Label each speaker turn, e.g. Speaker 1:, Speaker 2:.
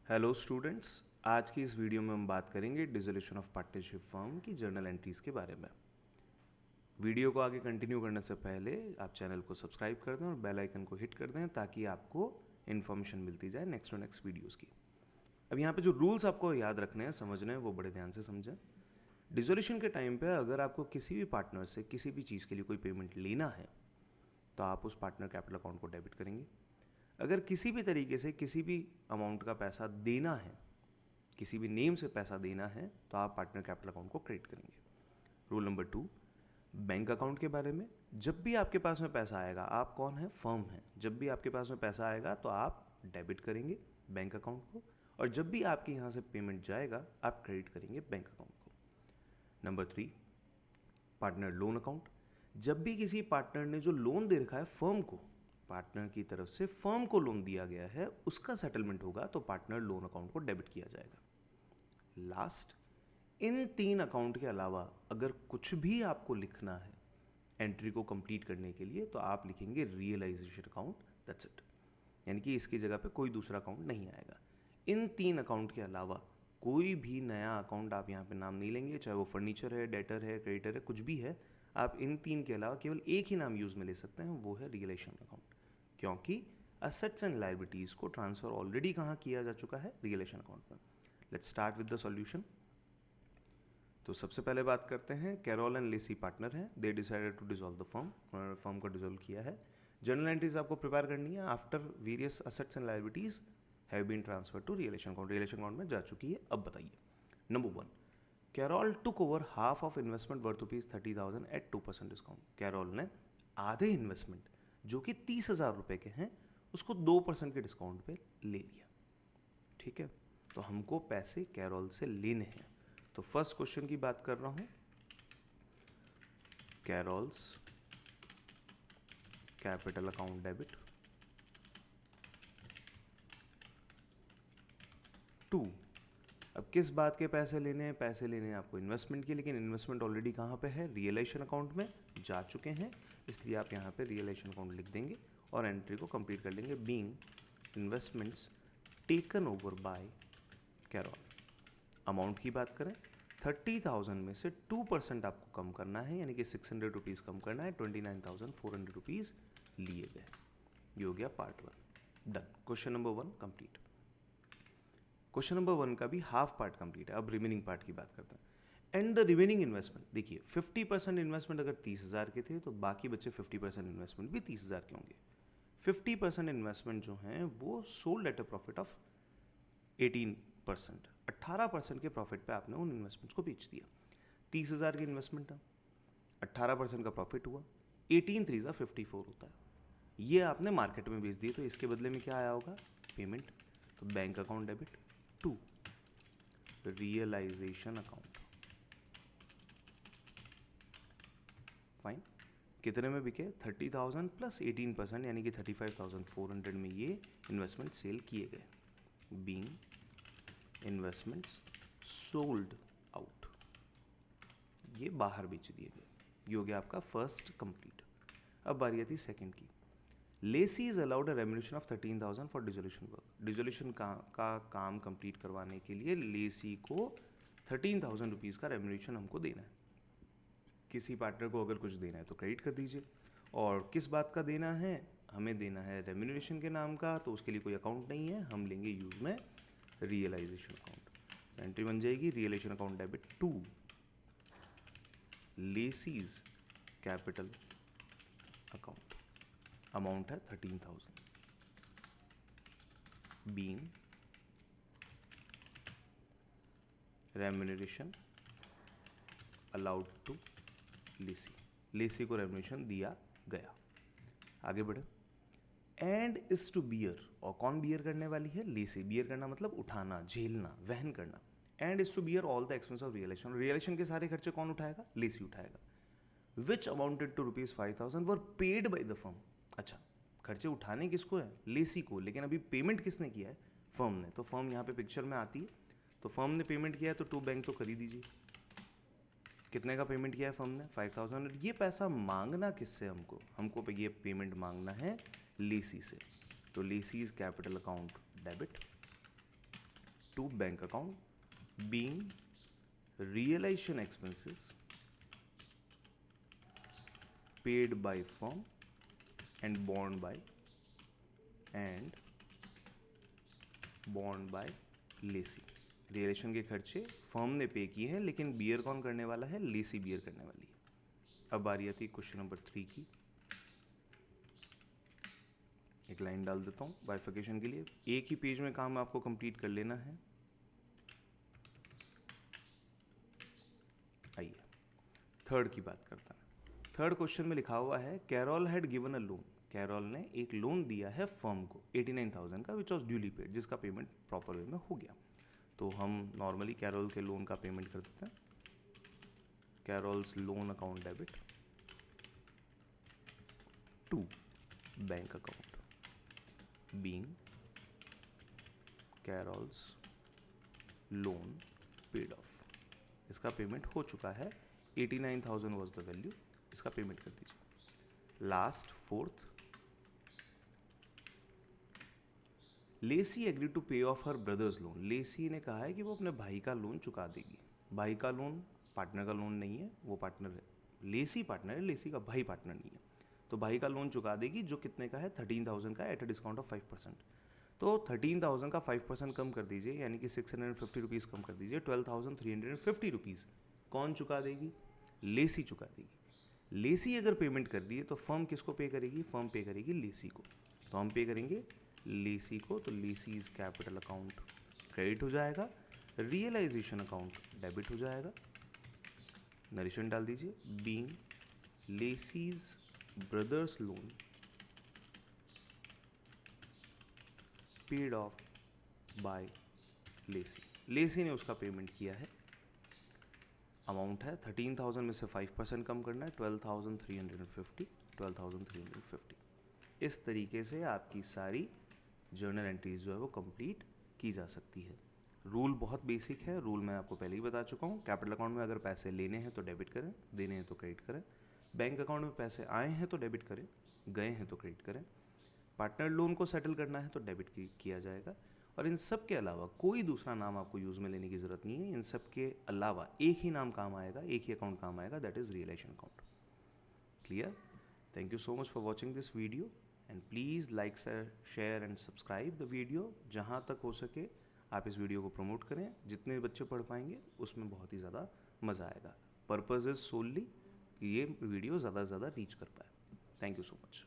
Speaker 1: Hello students, आज की इस वीडियो में हम बात करेंगे डिसोल्यूशन ऑफ पार्टनरशिप फर्म की जर्नल एंट्रीज के बारे में। वीडियो को आगे कंटिन्यू करने से पहले आप चैनल को सब्सक्राइब कर दें और बेल आइकन को हिट कर दें ताकि आपको इन्फॉर्मेशन मिलती जाए नेक्स्ट टू नेक्स्ट वीडियोज़ की। अब यहाँ पे जो रूल्स आपको याद रखने हैं, समझने हैं, वो बड़े ध्यान से समझें। डिसोल्यूशन के टाइम पे अगर आपको किसी भी पार्टनर से किसी भी चीज़ के लिए कोई पेमेंट लेना है तो आप उस पार्टनर कैपिटल अकाउंट को डेबिट करेंगे। अगर किसी भी तरीके से किसी भी अमाउंट का पैसा देना है, किसी भी नेम से पैसा देना है, तो आप पार्टनर कैपिटल अकाउंट को क्रेडिट करेंगे। रूल नंबर 2, बैंक अकाउंट के बारे में। जब भी आपके पास में पैसा आएगा, आप कौन है? फर्म है। जब भी आपके पास में पैसा आएगा तो आप डेबिट करेंगे बैंक अकाउंट को, और जब भी आपके यहाँ से पेमेंट जाएगा आप क्रेडिट करेंगे बैंक अकाउंट को। Number 3, partner loan account. जब भी किसी पार्टनर ने जो लोन दे रखा है फर्म को, पार्टनर की तरफ से फर्म को लोन दिया गया है, उसका सेटलमेंट होगा तो पार्टनर लोन अकाउंट को डेबिट किया जाएगा। लास्ट, इन 3 अकाउंट के अलावा अगर कुछ भी आपको लिखना है एंट्री को कंप्लीट करने के लिए तो आप लिखेंगे रियलाइजेशन अकाउंट, दैट्स इट। यानी कि इसकी जगह पे कोई दूसरा अकाउंट नहीं आएगा। इन 3 अकाउंट के अलावा कोई भी नया अकाउंट आप यहाँ पे नाम नहीं लेंगे, चाहे वो फर्नीचर है, डेटर है, क्रेडिटर है, कुछ भी है। आप इन 3 के अलावा केवल एक ही नाम यूज़ में ले सकते हैं, वो है रियलाइजेशन अकाउंट, क्योंकि असेट्स एंड लायबिलिटीज़ को ट्रांसफ़र ऑलरेडी कहाँ किया जा चुका है? रियलाइजेशन अकाउंट में। Let's start with the solution. तो सबसे पहले बात करते हैं, कैरोल एंड लेसी पार्टनर हैं, they decided to dissolve the firm, उन्होंने फर्म को डिसॉल्व किया है। जर्नल एंट्रीज आपको प्रिपेयर करनी है after various assets and liabilities have been transfer to realisation account, realisation account में जा चुकी है। अब बताइए, number 1, Carol took over half of investment worth ₹30,000 at 2% discount. Carol ने आधे इन्वेस्टमेंट जो कि 30,000 रुपये के हैं उसको 2% के डिस्काउंट पे ले लिया। ठीक है, तो हमको पैसे कैरोल से लेने हैं। तो फर्स्ट क्वेश्चन की बात कर रहा हूं, carols capital account debit to. अब किस बात के पैसे लेने हैं? पैसे लेने हैं आपको इन्वेस्टमेंट के, लेकिन इन्वेस्टमेंट ऑलरेडी कहाँ पे है? रियलाइजेशन अकाउंट में जा चुके हैं, इसलिए आप यहाँ पे रियलाइजेशन अकाउंट लिख देंगे और एंट्री को कंप्लीट कर लेंगे, being investments taken over by Carol. Amount की बात करें, 30,000 में से 2% आपको कम करना है, यानी कि 600 रुपीज़ कम करना है, 29,400 रुपीज़ लिए गए। ये हो गया part 1 done. Question number 1 complete. Question number 1 का भी हाफ पार्ट कंप्लीट है। अब रिमेनिंग पार्ट की बात करते हैं। एंड द रिमेनिंग इन्वेस्टमेंट, देखिए 50% इन्वेस्टमेंट अगर 30,000 के थे तो बाकी बचे 50% इन्वेस्टमेंट भी 30,000 के होंगे। 50% इन्वेस्टमेंट जो हैं वो sold at a profit of 18%, 18% के प्रॉफिट पे आपने उन इन्वेस्टमेंट्स को बेच दिया। 30,000 की इन्वेस्टमेंट है, 18% का प्रॉफिट हुआ, 18 3 54 होता है, ये आपने मार्केट में बेच दिए, तो इसके बदले में क्या आया होगा? पेमेंट। तो bank account debit to realisation account. Fine, कितने में बिके? 30,000 प्लस 18%, यानी कि 35,400 में ये इन्वेस्टमेंट सेल किए गए, बीइंग इन्वेस्टमेंट्स सोल्ड आउट, ये बाहर बेच दिए गए। ये हो गया आपका फर्स्ट कंप्लीट। अब बारी आती सेकंड की। Lacey is allowed a remuneration of 13,000 for dissolution work. Dissolution का काम कंप्लीट करवाने के लिए लेसी को 13,000 रुपीज़ का रेम्यूनरेशन हमको देना है। किसी पार्टनर को अगर कुछ देना है तो क्रेडिट कर दीजिए, और किस बात का देना है? हमें देना है रेम्यूनरेशन के नाम का, तो उसके लिए कोई अकाउंट नहीं है, हम लेंगे यूज में रियलाइजेशन अकाउंट। एंट्री बन जाएगी realisation account debit to Lacey's capital account. Amount है 13,000, being remuneration allowed to Lacey. Lacey को रेम्यूनरेशन दिया गया। आगे बढ़े। एंड इज टू बियर, और कौन बियर करने वाली है? लेसी। बियर करना मतलब उठाना, झेलना, वहन करना। And is to bear all the expense of realisation. Realisation के सारे खर्चे कौन उठाएगा? लेसी उठाएगा। Which amounted to ₹5,000 were paid by the firm. अच्छा, खर्चे उठाने किसको है? लेसी को, लेकिन अभी पेमेंट किसने किया है? फर्म ने। तो फर्म यहाँ पे पिक्चर में आती है, तो फर्म ने पेमेंट किया है तो टू बैंक तो कर ही दीजिए। कितने का पेमेंट किया है फर्म ने? 5,000। ये पैसा मांगना किससे? हमको ये पेमेंट मांगना है लेसी से। तो Lacey is capital account debit to bank account being realization expenses paid by firm and borne by Lacey. Realisation के खर्चे फर्म ने पे किए हैं, लेकिन बियर कौन करने वाला है? लेसी बियर करने वाली है। अब बारी आती है क्वेश्चन नंबर 3 की। एक लाइन डाल देता हूँ बाइफिकेशन के लिए। एक ही पेज में काम आपको कंप्लीट कर लेना है। आइए थर्ड की बात करता है। थर्ड क्वेश्चन में लिखा हुआ है Carol had given a loan. Carol ने एक लोन दिया है फर्म को 89,000 का, विच वॉज ड्यूली पेड, जिसका पेमेंट प्रॉपर वे में हो गया। तो हम नॉर्मली कैरोल के लोन का पेमेंट कर देते हैं। Carol's loan account debit to bank account being Carol's loan paid off. इसका पेमेंट हो चुका है, 89,000 वॉज द वैल्यू। इसका पेमेंट कर दीजिए। Last fourth, Lacey agree to pay off her brothers loan. लेसी ने कहा है कि वो अपने भाई का लोन चुका देगी। भाई का लोन पार्टनर का लोन नहीं है, वो पार्टनर है, लेसी पार्टनर है, लेसी का भाई पार्टनर नहीं है। तो भाई का लोन चुका देगी, जो कितने का है? 13,000 का, एट अ डिस्काउंट ऑफ 5%। तो 13,000 का 5% कम कर दीजिए, यानी कि 650 रुपीज़ कम कर दीजिए, 12,350 रुपीज़ कौन चुका देगी? लेसी चुका देगी। लेसी अगर पेमेंट कर दी है तो फर्म किसको पे करेगी? फर्म पे करेगी लेसी को। तो हम पे करेंगे लेसी को, तो लेसीज कैपिटल अकाउंट क्रेडिट हो जाएगा, रियलाइजेशन अकाउंट डेबिट हो जाएगा। नरेशन डाल दीजिए, being Lacey's brother's loan paid off by Lacey. Lacey ने उसका पेमेंट किया है। अमाउंट है 13,000 में से 5% कम करना है, 12,350। इस तरीके से आपकी सारी जर्नल एंट्रीज जो है वो कंप्लीट की जा सकती है। रूल बहुत बेसिक है, रूल मैं आपको पहले ही बता चुका हूँ। कैपिटल अकाउंट में अगर पैसे लेने हैं तो डेबिट करें, देने हैं तो क्रेडिट करें। बैंक अकाउंट में पैसे आए हैं तो डेबिट करें, गए हैं तो क्रेडिट करें। पार्टनर लोन को सेटल करना है तो डेबिट किया जाएगा। और इन सब के अलावा कोई दूसरा नाम आपको यूज़ में लेने की ज़रूरत नहीं है। इन सब के अलावा एक ही नाम काम आएगा, एक ही अकाउंट काम आएगा, that is realisation account. Clear? Thank you so much for watching this video and please like, share and subscribe the video. जहाँ तक हो सके आप इस वीडियो को प्रमोट करें। जितने बच्चे पढ़ पाएंगे उसमें बहुत ही ज़्यादा मज़ा आएगा। पर्पज़ इज़ सोलली कि ये वीडियो ज़्यादा से ज़्यादा रीच कर पाए। Thank you so much.